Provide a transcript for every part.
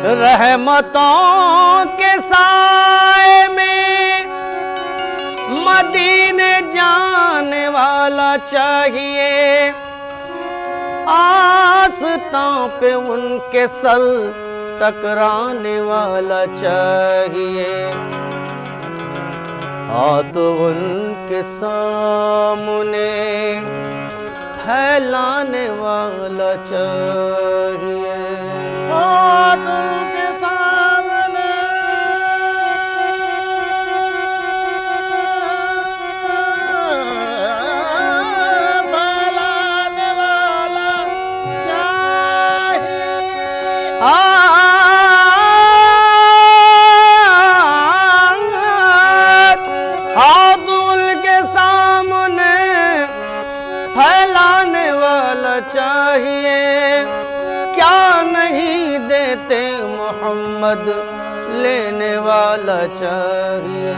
रहमतों के साए में मदीने जाने वाला चाहिए, आस्तां पे उनके सर टकराने वाला चाहिए, हाथ उनके सामने फैलाने वाला चाहिए, हाथ उनके सामने फैलाने वाला चाहिए, हाथ उनके सामने फैलाने वाला चाहिए, क्या नहीं देते मोहम्मद लेने वाला चाहिए,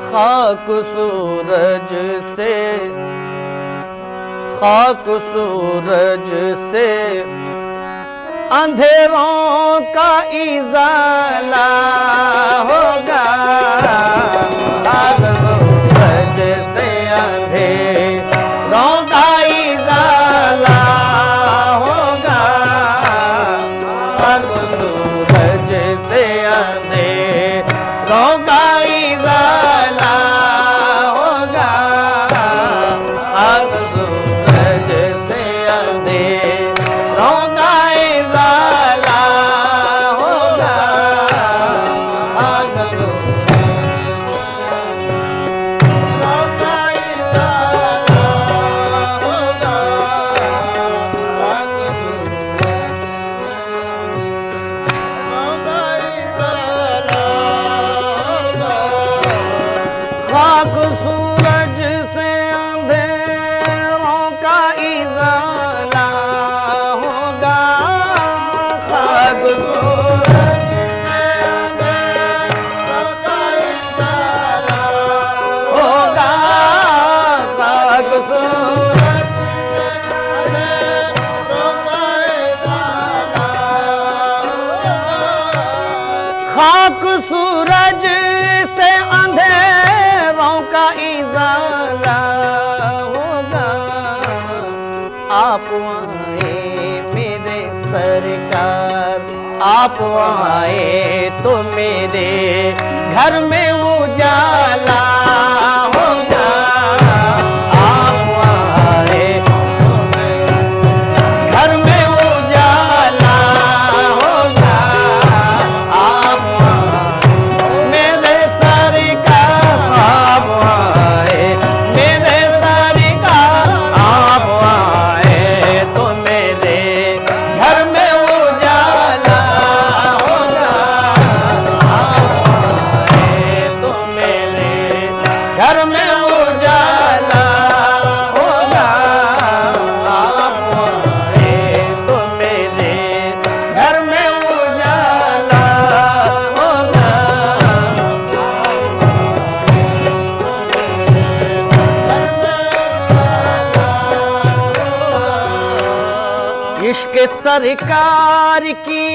खाक सूरज से, खाक सूरज से अंधेरों का इजाला होगा, खाक सूरज से अंधेरों का इजाला होगा, खाक सूरज से अंधेरों का इजाला होगा, खाक सूरज से अंधेरों का इजाला होगा, खाक खाक सूरज से अंधेरों का इजाला होगा, खाक सूरज से अंधेरों का इजाला होगा, खाक सूरज से अंधेरों का इजाला होगा, खाक सूरज से अंधेरों का इजाला होगा, आप आए मेरे सरकार, आप आए तो मेरे घर में उजाला होगा, आप आए तो मेरे घर में उजाला होगा, आप मेरे सरकार, आप आए मेरे सरकार, आप आए तो मेरे घर में उजाला होगा, आप आए तो मेरे घर में उजाला होगा, आप आए तो मेरे घर में उजाला होगा, इश्क सरकार की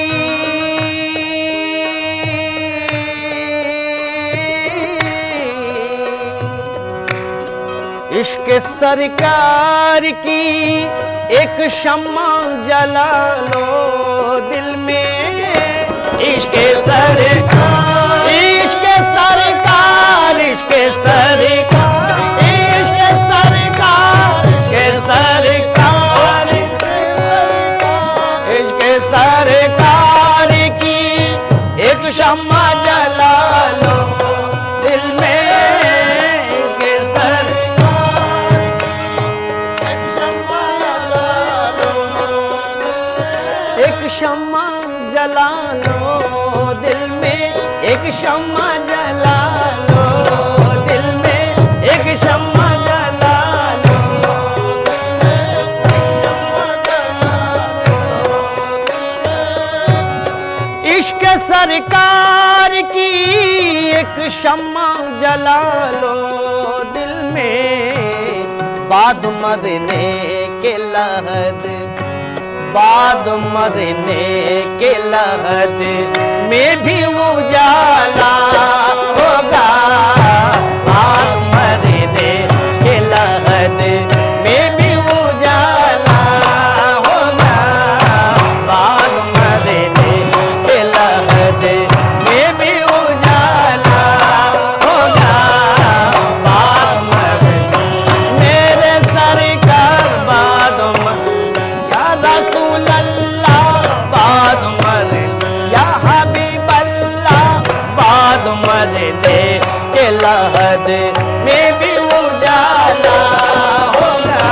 इश्क सरकार की एक शम्मा जला लो दिल में, इश्क सरकार, इश्क सरकार, इश्क सरकार, इश्क सरकार, इश्क सरकार, इश्क सरकार की एक शम्मा जला लो दिल में, इश्क सरकार की एक शम्मा जला लो, एक शम्मा जला लो दिल में, एक शम्मा जला लो दिल में, एक शम्मा जला लो दिल में, इश्क सरकार की एक शम्मा जला लो दिल में, बाद मरने के लहद बाद मरने के लहद में भी उजाला होगा, बाद मरने के लहद में भी उजाला होगा, बाद मरने के लहद में भी उजाला होगा, बाद मरने मेरे सरकार बाद या रसूल अल्लाह बाद मरने या हबीब अल्लाह बाद मरने के लहद में भी उजाला होगा।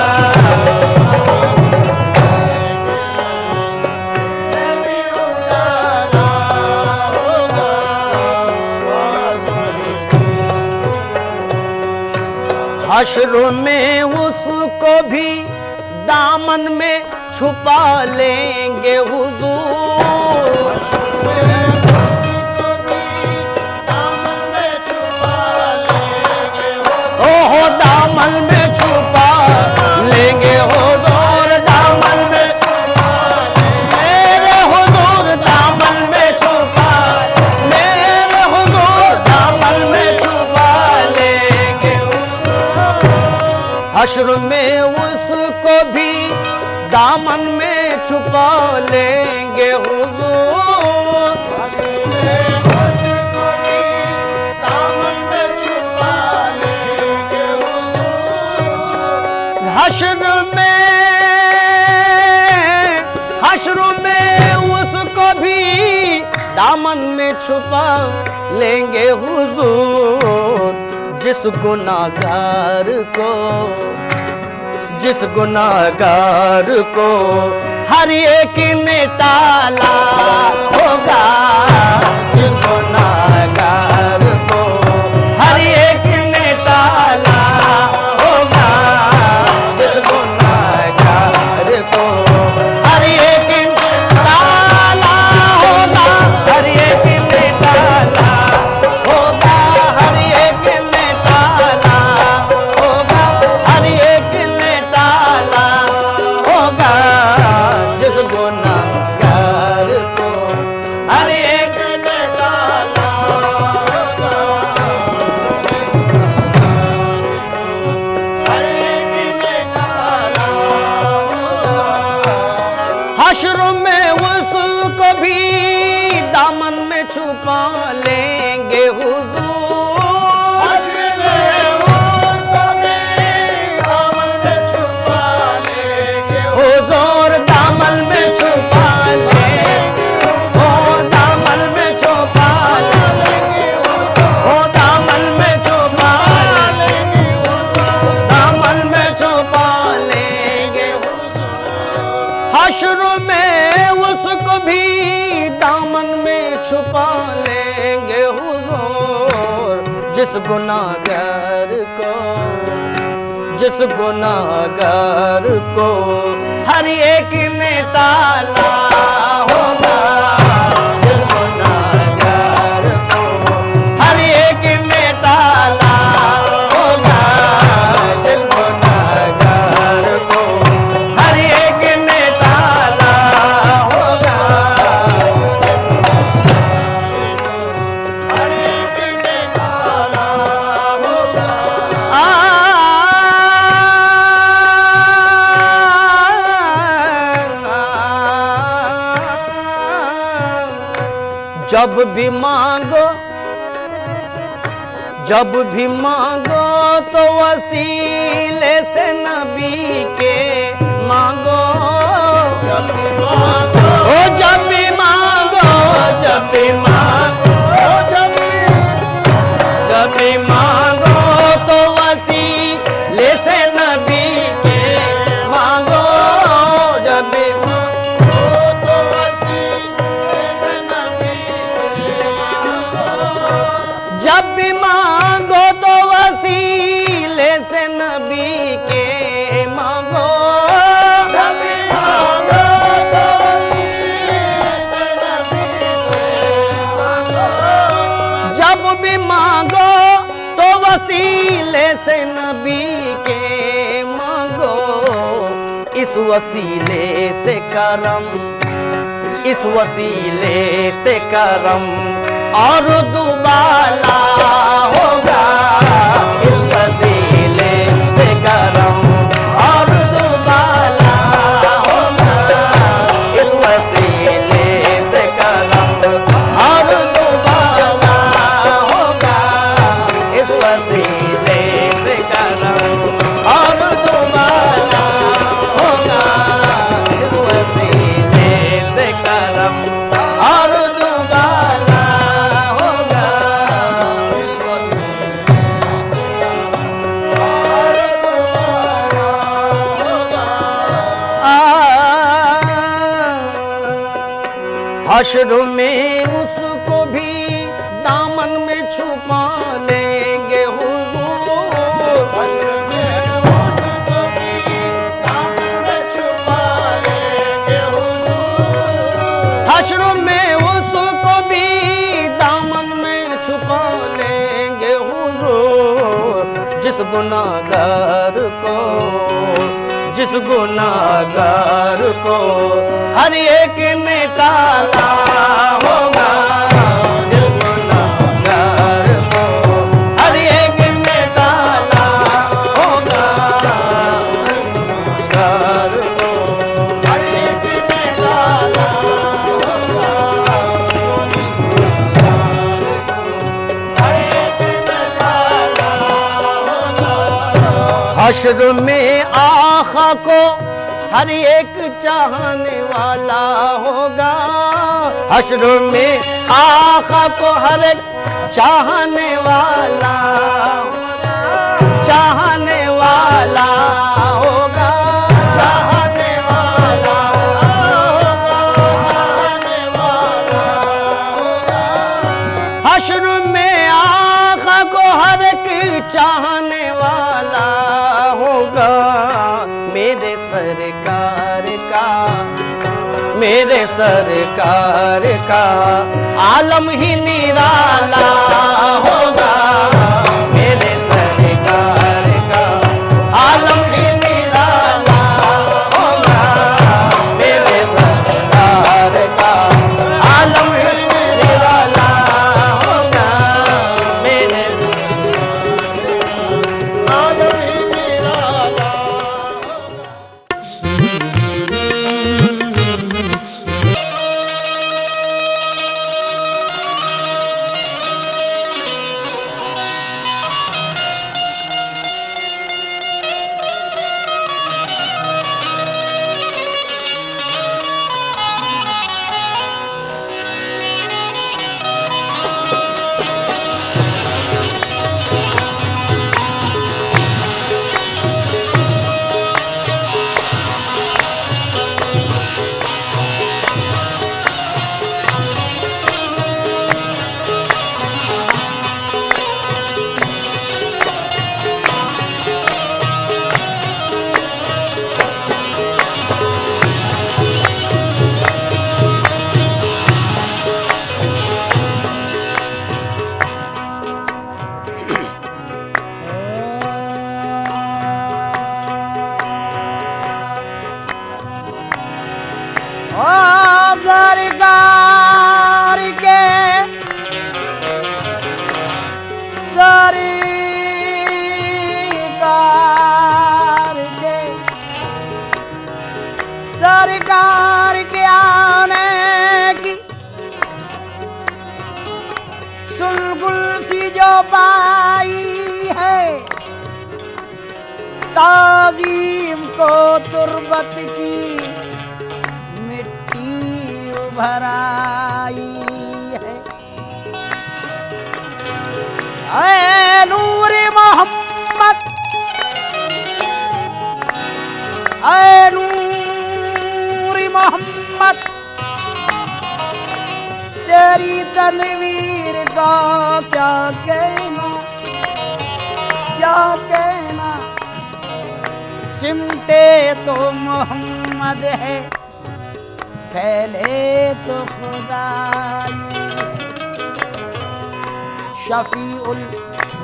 हश्र में उसको भी दामन में छुपा लेंगे हुजूर, ओहो दामन में छुपा लेंगे हुजूर, दामन में मेरे हुजूर दामन में छुपा, मेरे हुजूर दामन में छुपा लेंगे। हश्र में उसको भी दामन में छुपा लेंगे हुजूर, हश्र में उसको भी दामन में छुपा लेंगे हुजूर। जिस गुनाहगार को हर एक ने टाला होगा, जिस गुनाहगार को हर एक ने टाला होगा, जिस गुनाहगार को हर एक ने टाला होगा, हर एक ने टाला होगा, हर एक ने टाला होगा, हर एक ने टाला होगा, जिस गुनाहगार को हर एक ने टाला होगा, हर एक ने टाला होगा। हश्र में उसको भी दामन में छुपा लेंगे हुजूर, हुजूर दामन में छुपा लेंगे, ओ दामन में छुपा लेंगे, ओ दामन में छुपा लेंगे, दामन में छुपा लेंगे। हश्र में उसको भी दामन में छुपा लेंगे हुजूर। जिस गुनाहगार को हर एक ने टाला होगा, जिस गुनाहगार को हर एक ने टाला होगा, जिस गुनाहगार को हर एक ने टाला होगा, हर एक ने टाला होगा। जब भी मांगो तो वसीले से नबी के मांगो, जब भी मांगो, जब भी मांगो, जब भी मांगो, जब भी मांगो तो वसीले से नबी के मांगो, जब भी जब भी मांगो तो वसीले से नबी के मांगो, जब भी मांगो तो वसीले से नबी के मांगो, जब भी मांगो तो वसीले से नबी के मांगो। इस वसीले से करम, इस वसीले से करम और दुबाला होगा, इस वसीले से करम और दुबाला होगा, इस वसीले से करम और दुबाला होगा, इस वसीले से करम और दुबाला होगा, इस वसीले से करम और दुबाला होगा, इस हश्र में उसको भी दामन में छुपा लेंगे हुजूर, हश्र में उसको भी दामन में छुपा लेंगे हुजूर। हश्र में उसको भी दामन में छुपा लेंगे हुजूर। जिस गुनाहगार को, जिस गुनाहगार को हर एक ने टाला होगा, जिस गुनाहगार को हर एक ने टाला होगा, गुनाहगार को हर एक ने डाला होगा, हर एक ने डाला होगा। हश्र में आखा को हर एक चाहने वाला होगा, हश्र में आखा को हर एक चाहने वाला, चाहने वाला होगा, चाहने वाला होगा, चाहने वाला होगा। हश्र में आखा को हर एक चाहने वाला होगा। मेरे सरकार का, मेरे सरकार का आलम ही निराला होगा, मेरे सरकार का आलम ही निराला होगा, मेरे सरकार का आलम ही निराला होगा, मेरे आलम ही निराला सरकार के सरकार के आने की सुलगुल सी जो पाई है, ताजीम को तुरबत की भर आई है। ऐ नूर मोहम्मद, ऐ नूर मोहम्मद, तेरी तनवीर का क्या कहना, क्या कहना। सिमटे तो मोहम्मद है, फैले तो खुदाई। शफीउल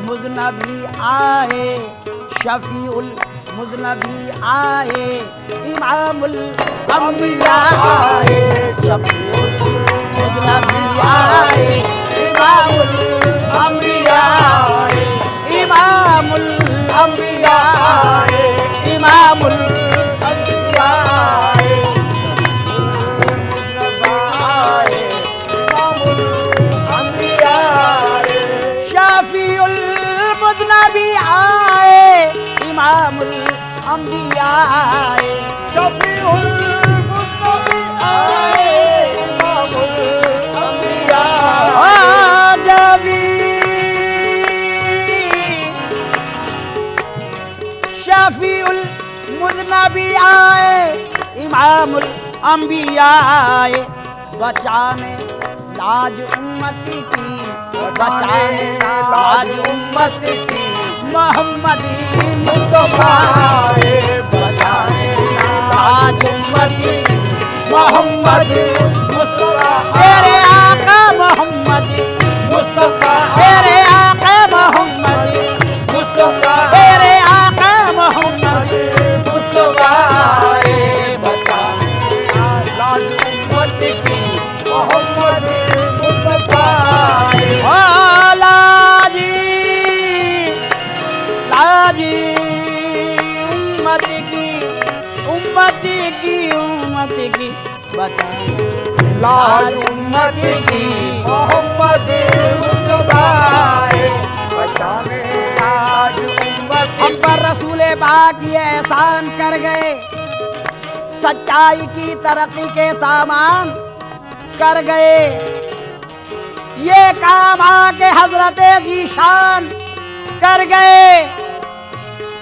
मुज़नबी आए, शफीउल मुज़नबी आए, इमामुल अंबिया आए, शफीउल मुज़नबी आए, इमामुल अंबिया आए, इमामुल अंबिया आए, इमामुल अंबिया आए, इमामुल अंबिया आए, शफीउल मुज़नबी आए, इमामुल अंबिया आए, शफीउल मुज़नबी आए, इमामुल अंबिया शफीउल मुज़नबी आए, इमामुल अंबिया आए, बचाने लाज उम्मती की, बचाने लाज उम्मती की, मोहम्मदी मुस्तफा आए, बचाने लाज उम्मती की, मोहम्मद मुस्तफा, तेरे आका मोहम्मद मुस्तफा, तेरे आका मोहम्मद मुस्तफा, तेरे आका मोहम्मद मुस्तफा आए, बचाने लाज उम्मत की, मोहम्मद मुस्तफा आए, ओ लाजी लाजी उम्मत की उम्मत की उम्मत की बचाने लाज उम्मत की, मोहम्मद मुस्तफा आए, बचाने लाज उम्मत हम पर रसूले पाक ये एहसान कर गए, सच्चाई की तरक्की के सामान कर गए, ये काम आके हजरत जीशान कर गए,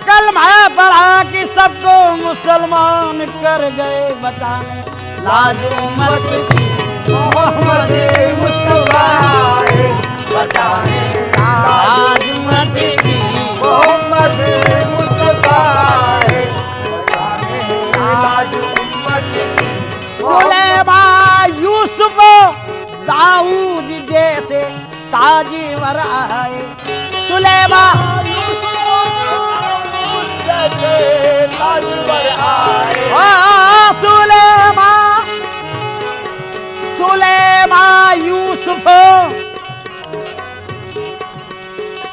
कलमा पढ़ा कि सबको मुसलमान कर गए, बचाने लाज उम्मत की, मोहम्मद मुस्तफा आए, बचाने लाज उम्मत की, मोहम्मद मुस्तफा आए, बचाने लाज उम्मत की, सुलेमान यूसुफ दाऊद जैसे ताजवर आए, सुलेमान जैसे ताजवर आए, सुलेमान सुलेमान यूसुफ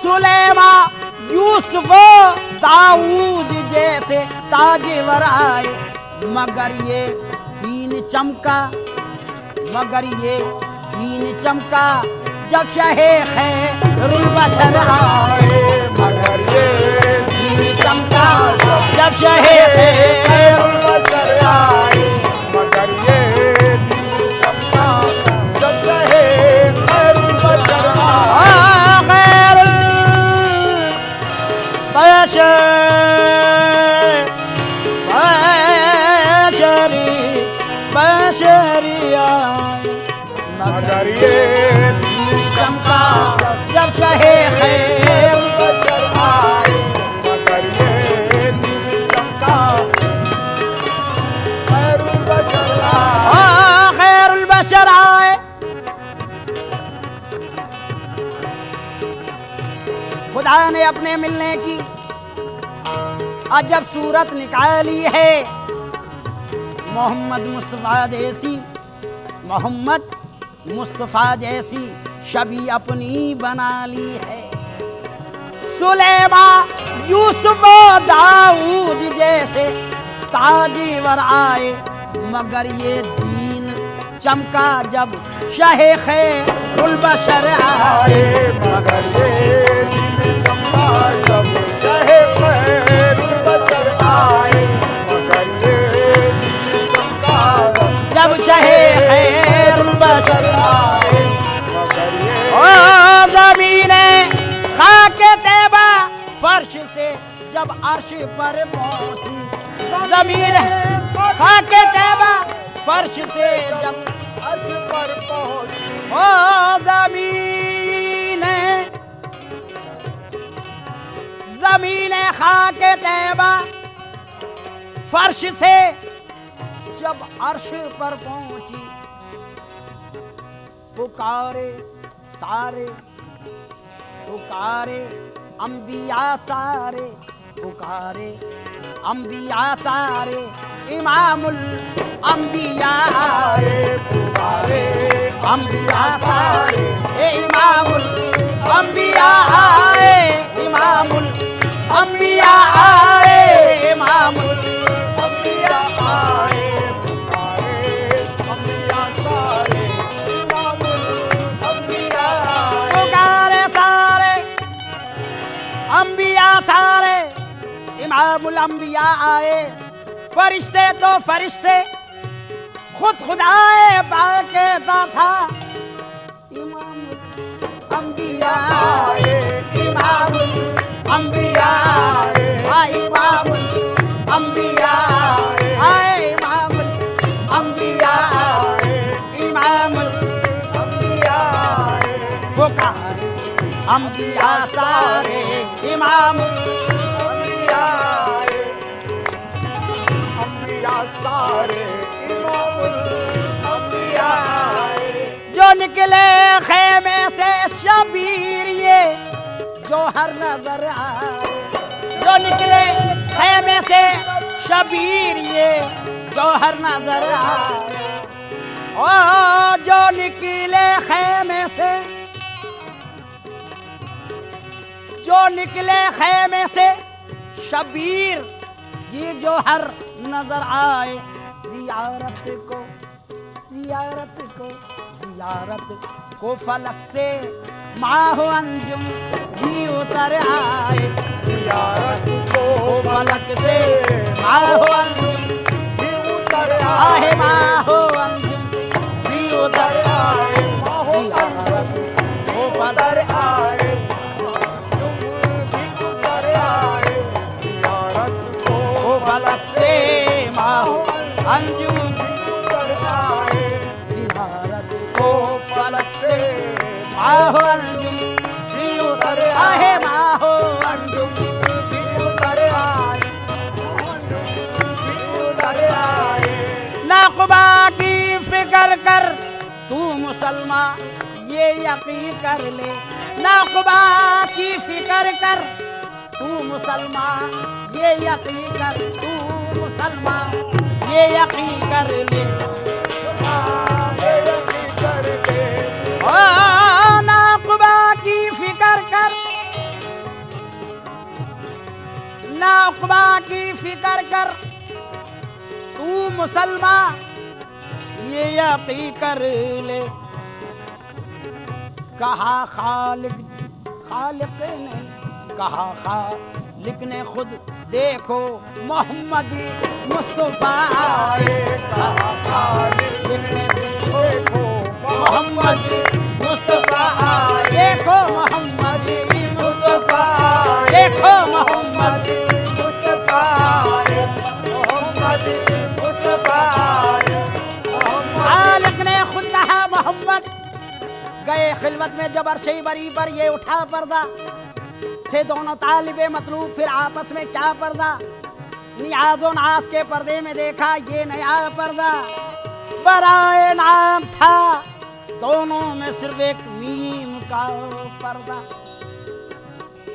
सुलेमान यूसुफ दाऊद जैसे ताजवर आए, मगर ये दीन चमका, मगर ये दीन चमका जब शहे खैरुल बशर आए, मगर ये दीन चमका जब शहे खैरुल बशर आए, मगर ये दीन चमका जब शहे खैरुल बशर आए, खैरुल बशर बशरी आए, मगर ये दीन चमका जब शहे खैरुल बशर आए, मगर ये दीन चमका खैरुल बशर आए, खैरुल बशर आए। खुदा ने अपने मिलने की अजब सूरत निकाली है, मोहम्मद मुस्तफ़ा जैसी, मोहम्मद मुस्तफ़ा जैसी छवि अपनी बना ली है, सुलेमान यूसुफ दाऊद जैसे ताजवर आए, मगर ये दीन चमका जब शहे खैरुल बशर आए, मगर ये दीन चमका जब शहे खैरुल बशर आए, मगर ये दीन चमका जब शहे खैरुल बशर आए, मगर ये ओ ज़मीने खाके तैबा फर्श से जब अर्श पर पहुंची, ज़मीन खाके तैबा फर्श से जब अर्श पर पहुंची, ओ ज़मीन खाके तैबा फर्श से जब अर्श पर पहुंची, पुकारे सारे, पुकारे अंबिया सारे, पुकारे अंबिया सारे इमामुल अंबिया आए पुकारे अंबिया सारे इमामुल अंबिया आए इमामुल अंबिया आए इमामुल अंबिया आए पुकारे अंबिया सारे इमामुल अंबिया आए पुकारे सारे अंबिया सारे इमामुल अंबिया आए फरिश्ते तो फरिश्ते खुद खुदाए बाक़ायदा था इमामुल अंबिया आए इमामुल अंबिया आए इमामुल अंबिया आए इमामुल अंबिया इमामुल अंबिया आए पुकारे अंबिया सारे इमामुल अंबिया आए अंबिया सारे इमामुल अंबिया आए जो निकले खेमे से शबीर ये जो हर नजर आए जो निकले खेमे से शबीर ये जो हर नजर आए ओ जो निकले खेमे से जो निकले खेमे से शबीर ये जो हर नजर आए जियारत को फलक से माहो अंजुम भी उतर आए जियारत को फलक से माहो अंजुम भी उतर आहे माहो अंजुम भी उतर आए जियारत को उतर फलक आए तुम भी उतर आए जियारत को फलक से माहो अंजुम उतर आए जियारत को फलक से माहो अंजुम भी उतर आहे माहो अंजुम भी उतर आए भी उतर आए नाक़ुबा की फिक्र कर तू मुसलमान ये यकीन कर ले नाक़ुबा की फिक्र कर तू मुसलमान ये यकीन कर तू मुसलमान ये यकीन कर ले कर ले ओ नाक़ुबा की फिक्र कर नाक़ुबा की फिक्र कर तू मुसलमान ये यकीन कर ले कहा खालिक ने कहा खालिक ने खुद देखो मोहम्मद मुस्तफा आए कहा खालिक ने देखो मोहम्मद मुस्तफा आए देखो मोहम्मद मुस्तफा देखो मोहम्मद मुस्तफा मोहम्मद मुस्तफा खालिक ने खुद कहा मोहम्मद गए खिलवत में जब अर्शे बरी पर ये उठा पर्दा थे दोनों तालिबे मतलूब फिर आपस में क्या पर्दा नियाज़ो नाज के पर्दे में देखा ये नया पर्दा बराए नाम था दोनों में सिर्फ एक मीम का पर्दा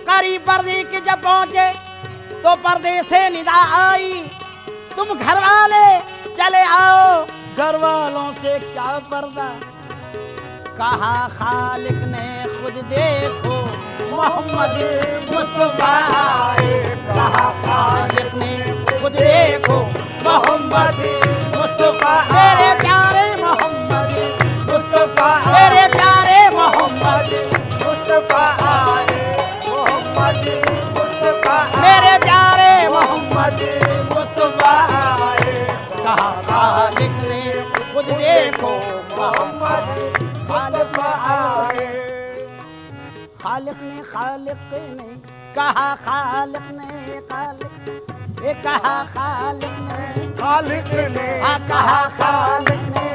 करीब पर्दे के जब पहुंचे तो पर्दे से निदा आई तुम घर वाले चले आओ घर वालों से क्या पर्दा कहा खालिक ने खुद देखो मोहम्मद मुस्तफा आए कहा खालिक ने खुद देखो मोहम्मद मुस्तफा मेरे प्यारे मोहम्मद मुस्तफा मेरे प्यारे मोहम्मद मुस्तफा आए मोहम्मद मुस्तफा मेरे प्यारे मोहम्मद मुस्तफा आए कहा खालिक ने खुद देखो मोहम्मद मुस्तफा आए खालिक ने कहा खालिक ने ये कहा खालिक ने खालिक ने कहा खालिक ने